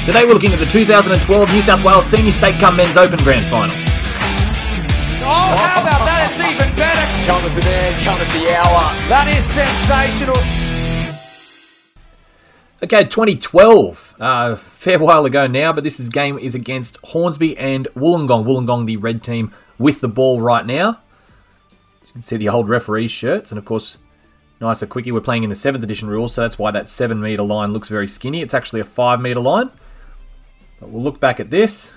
Today we're looking at the 2012 New South Wales Senior State Cup Men's Open Grand Final. Oh, how about that? It's even better. Count of the man, count of the hour. That is sensational. Okay, 2012. Fair while ago now, but this game is against Hornsby and Wollongong. Wollongong, the red team, with the ball right now. You can see the old referee's shirts, and of course, nice a quickie. We're playing in the 7th edition rules, so that's why that 7 metre line looks very skinny. It's actually a 5 metre line. But we'll look back at this.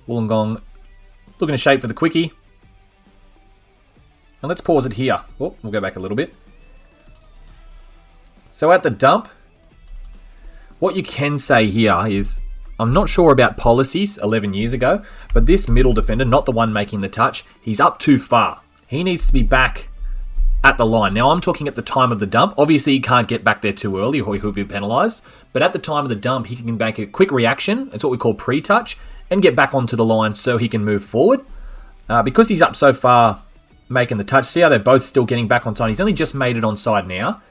Wollongong looking to shape for the quickie. And let's pause it here. Oh, we'll go back a little bit. So at the dump, what you can say here is, I'm not sure about policies 11 years ago, but this middle defender, not the one making the touch, he's up too far. He needs to be back at the line. Now, I'm talking at the time of the dump. Obviously, he can't get back there too early or he'll be penalised. But at the time of the dump, he can make a quick reaction. It's what we call pre-touch. And get back onto the line so he can move forward. Because he's up so far making the touch, see how they're both still getting back onside. He's only just made it onside now.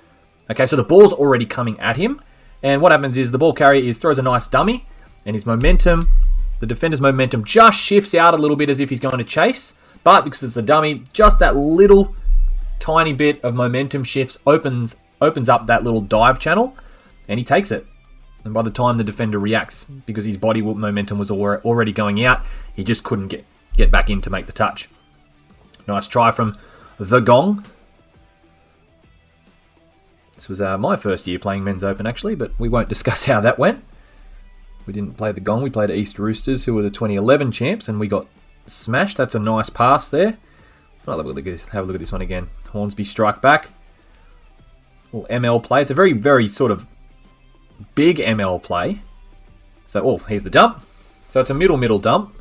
Okay, so the ball's already coming at him. And what happens is the ball carrier throws a nice dummy. And his momentum, the defender's momentum just shifts out a little bit as if he's going to chase. But because it's a dummy, just that little tiny bit of momentum shifts, opens up that little dive channel. And he takes it. And by the time the defender reacts, because his body momentum was already going out, he just couldn't get back in to make the touch. Nice try from the Gong. This was my first year playing Men's Open, actually, but we won't discuss how that went. We didn't play the Gong. We played East Roosters, who were the 2011 champs, and we got smashed. That's a nice pass there. Oh, have a look at this one again. Hornsby strike back. Little ML play. It's a very, very sort of big ML play. So, here's the dump. So it's a middle dump.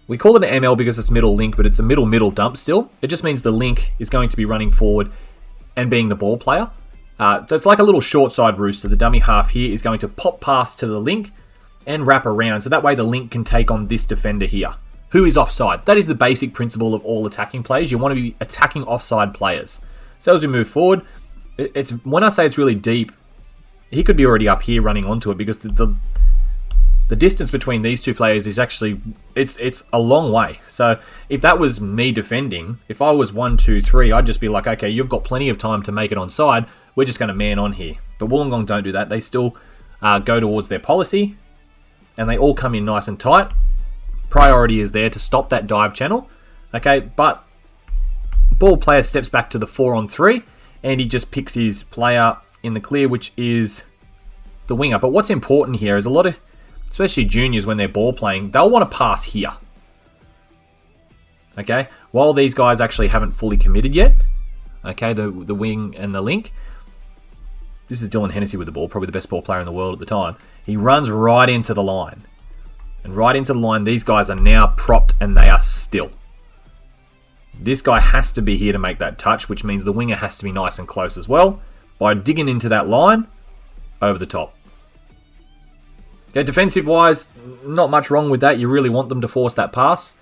We call it an ML because it's middle link, but it's a middle dump still. It just means the link is going to be running forward and being the ball player. So it's like a little short side rooster. The dummy half here is going to pop past to the link and wrap around. So that way the link can take on this defender here, who is offside. That is the basic principle of all attacking plays. You want to be attacking offside players. So as we move forward, it's when I say it's really deep, he could be already up here running onto it because the distance between these two players is actually, it's a long way. So if that was me defending, if I was 1, 2, 3, I'd just be like, okay, you've got plenty of time to make it onside. We're just going to man on here. But Wollongong don't do that. They still go towards their policy and they all come in nice and tight. Priority is there to stop that dive channel. Okay, but ball player steps back to the 4-on-3 and he just picks his player in the clear, which is the winger. But what's important here is a lot of, especially juniors when they're ball playing, they'll want to pass here. Okay, while these guys actually haven't fully committed yet. Okay, the wing and the link. This is Dylan Hennessy with the ball, probably the best ball player in the world at the time. He runs right into the line. And right into the line, these guys are now propped and they are still. This guy has to be here to make that touch, which means the winger has to be nice and close as well by digging into that line over the top. Okay, defensive-wise, not much wrong with that. You really want them to force that pass.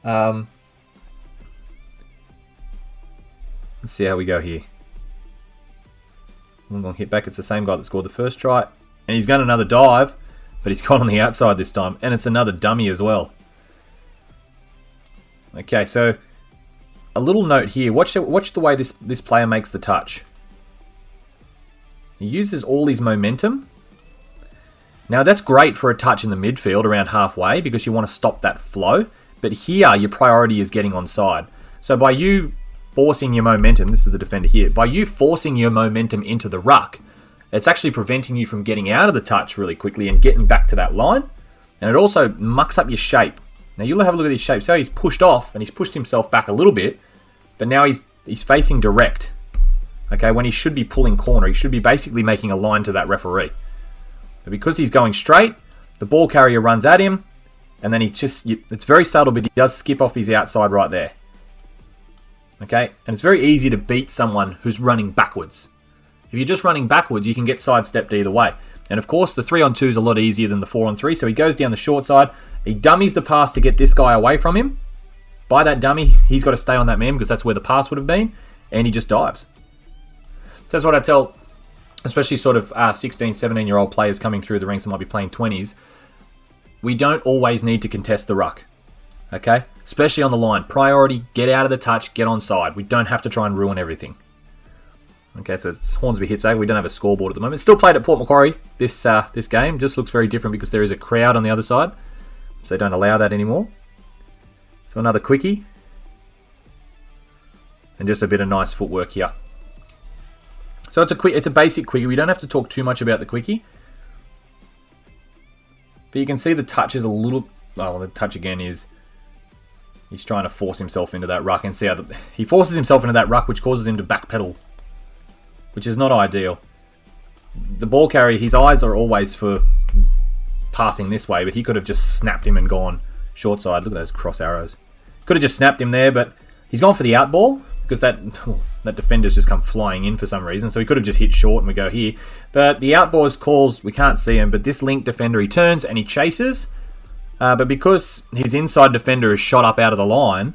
Let's see how we go here. I'm going to hit back. It's the same guy that scored the first try. And he's got another dive, but he's gone on the outside this time. And it's another dummy as well. Okay, so a little note here. Watch the way this player makes the touch. He uses all his momentum. Now that's great for a touch in the midfield around halfway because you want to stop that flow. But here, your priority is getting onside. So by you forcing your momentum, this is the defender here, by you forcing your momentum into the ruck, it's actually preventing you from getting out of the touch really quickly and getting back to that line. And it also mucks up your shape. Now you'll have a look at his shape. So he's pushed off and he's pushed himself back a little bit, but now he's facing direct. Okay, when he should be pulling corner, he should be basically making a line to that referee. But because he's going straight, the ball carrier runs at him, and then it's very subtle, but he does skip off his outside right there. Okay, and it's very easy to beat someone who's running backwards. If you're just running backwards, you can get sidestepped either way. And of course, the 3-on-2 is a lot easier than the 4-on-3, so he goes down the short side, he dummies the pass to get this guy away from him. By that dummy, he's got to stay on that man because that's where the pass would have been, and he just dives. So that's what I tell especially sort of 16, 17-year-old players coming through the ranks that might be playing 20s, we don't always need to contest the ruck. Okay? Especially on the line. Priority, get out of the touch, get onside. We don't have to try and ruin everything. Okay, so it's Hornsby hits back. We don't have a scoreboard at the moment. Still played at Port Macquarie this game. Just looks very different because there is a crowd on the other side. So they don't allow that anymore. So another quickie. And just a bit of nice footwork here. So it's a basic quickie. We don't have to talk too much about the quickie. But you can see the touch is a little... Oh, well, the touch again is... He's trying to force himself into that ruck. And see how he forces himself into that ruck, which causes him to backpedal. Which is not ideal. The ball carrier, his eyes are always for passing this way. But he could have just snapped him and gone short side. Look at those cross arrows. Could have just snapped him there, but he's gone for the out ball. Because that defender's just come flying in for some reason. So he could have just hit short and we go here. But the outboard calls, we can't see him. But this link defender, he turns and he chases. But because his inside defender is shot up out of the line,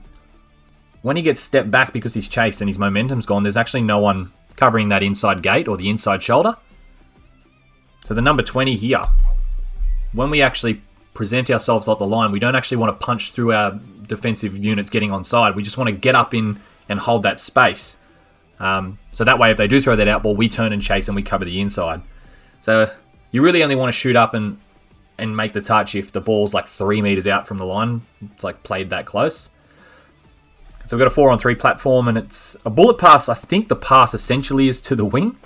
when he gets stepped back because he's chased and his momentum's gone, there's actually no one covering that inside gate or the inside shoulder. So the number 20 here, when we actually present ourselves off the line, we don't actually want to punch through our defensive units getting onside. We just want to get up in and hold that space. So that way, if they do throw that out ball, we turn and chase and we cover the inside. So you really only want to shoot up and make the touch if the ball's like 3 meters out from the line. It's like played that close. So we've got a 4-on-3 platform and it's a bullet pass. I think the pass essentially is to the wing.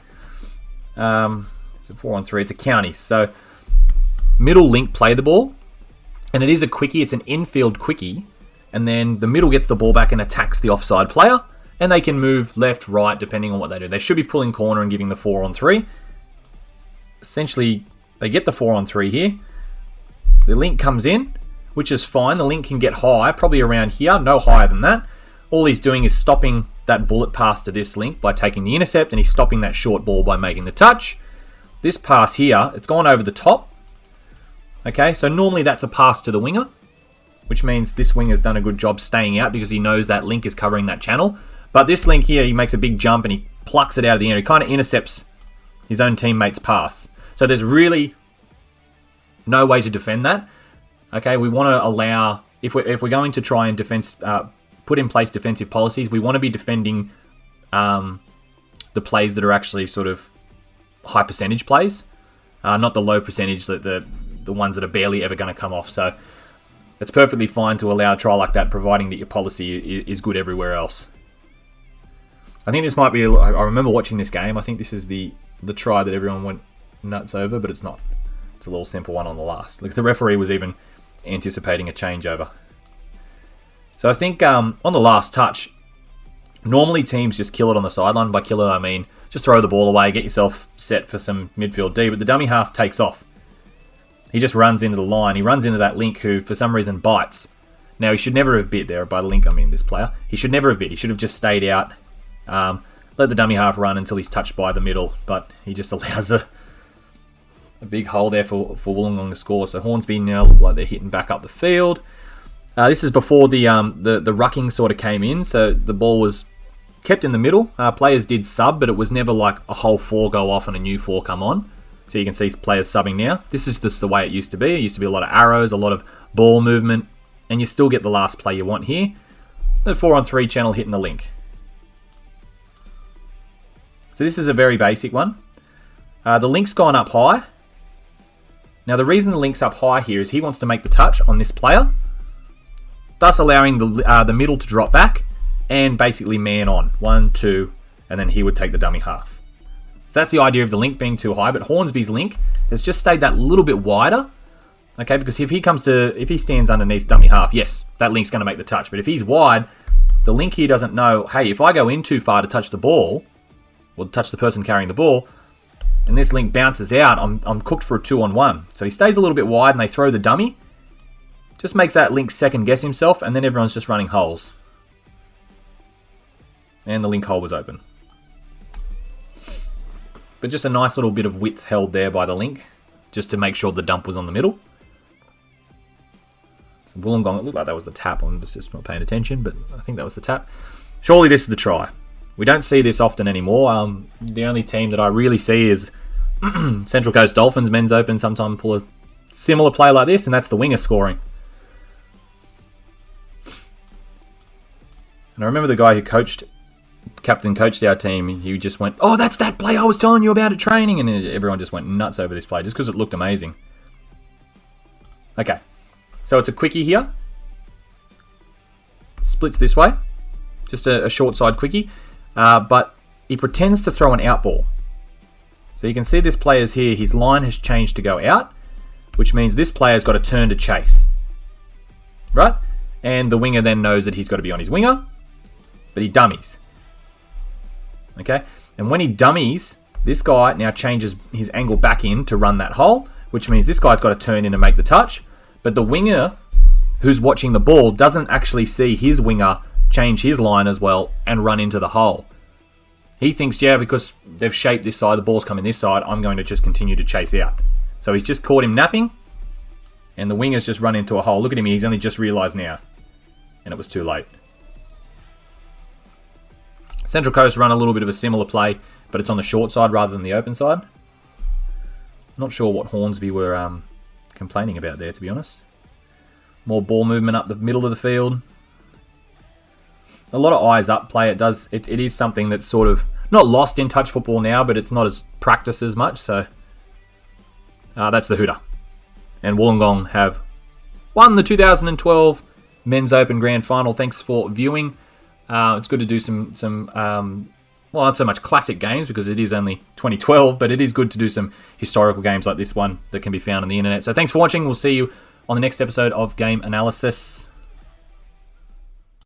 It's a 4-on-3. It's a county. So middle link play the ball. And it is a quickie. It's an infield quickie. And then the middle gets the ball back and attacks the offside player. And they can move left, right, depending on what they do. They should be pulling corner and giving the 4-on-3. Essentially, they get the 4-on-3 here. The link comes in, which is fine. The link can get high, probably around here, no higher than that. All he's doing is stopping that bullet pass to this link by taking the intercept, and he's stopping that short ball by making the touch. This pass here, it's gone over the top. Okay, so normally that's a pass to the winger, which means this winger's done a good job staying out because he knows that link is covering that channel. But this link here, he makes a big jump and he plucks it out of the air. He kind of intercepts his own teammate's pass. So there's really no way to defend that. Okay, we want to allow, if we're going to try and put in place defensive policies, we want to be defending the plays that are actually sort of high percentage plays, not the low percentage, the ones that are barely ever going to come off. So it's perfectly fine to allow a try like that, providing that your policy is good everywhere else. I think this might be, I remember watching this game, I think this is the try that everyone went nuts over, but it's not. It's a little simple one on the last. Like the referee was even anticipating a changeover. So I think on the last touch, normally teams just kill it on the sideline. By kill it, I mean just throw the ball away, get yourself set for some midfield D, but the dummy half takes off. He just runs into the line. He runs into that link who, for some reason, bites. Now, he should never have bit there. By the link, I mean this player. He should never have bit. He should have just stayed out, let the dummy half run until he's touched by the middle, but he just allows a big hole there for Wollongong to score. So Hornsby now look like they're hitting back up the field. This is before the rucking sort of came in, so the ball was kept in the middle. Players did sub, but it was never like a whole 4 go off and a new 4 come on. So you can see players subbing now. This is just the way it used to be. It used to be a lot of arrows, a lot of ball movement, and you still get the last play you want here. The 4-on-3 channel hitting the link. So this is a very basic one. The link's gone up high. Now the reason the link's up high here is he wants to make the touch on this player, thus allowing the middle to drop back and basically man on. 1, 2, and then he would take the dummy half. So that's the idea of the link being too high, but Hornsby's link has just stayed that little bit wider. Okay, because if he stands underneath dummy half, yes, that link's going to make the touch. But if he's wide, the link here doesn't know, hey, if I go in too far to touch the ball, or touch the person carrying the ball, and this link bounces out, I'm cooked for a 2-on-1. So he stays a little bit wide and they throw the dummy. Just makes that link second guess himself, and then everyone's just running holes. And the link hole was open. But just a nice little bit of width held there by the link, just to make sure the dump was on the middle. So Wollongong, it looked like that was the tap. I was just not paying attention, but I think that was the tap. Surely this is the try. We don't see this often anymore. The only team that I really see is Central Coast Dolphins Men's Open sometimes pull a similar play like this, and that's the winger scoring. And I remember the guy who captain coached our team, he just went, "Oh, that's that play I was telling you about at training," and everyone just went nuts over this play just because it looked amazing. Okay, so it's a quickie here. Splits this way. Just a short side quickie. But he pretends to throw an out ball. So you can see this player's here, his line has changed to go out, which means this player's got to turn to chase. Right? And the winger then knows that he's got to be on his winger, but he dummies. Okay? And when he dummies, this guy now changes his angle back in to run that hole, which means this guy's got to turn in and make the touch, but the winger who's watching the ball doesn't actually see his winger change his line as well and run into the hole. He thinks, yeah, because they've shaped this side, the ball's coming this side, I'm going to just continue to chase out. So he's just caught him napping, and the winger's just run into a hole. Look at him, he's only just realised now. And it was too late. Central Coast run a little bit of a similar play, but it's on the short side rather than the open side. Not sure what Hornsby were complaining about there, to be honest. More ball movement up the middle of the field. A lot of eyes up play. It is something that's sort of not lost in touch football now, but it's not as practiced as much. So that's the hooter. And Wollongong have won the 2012 Men's Open Grand Final. Thanks for viewing. It's good to do some well, not so much classic games because it is only 2012, but it is good to do some historical games like this one that can be found on the internet. So thanks for watching. We'll see you on the next episode of Game Analysis.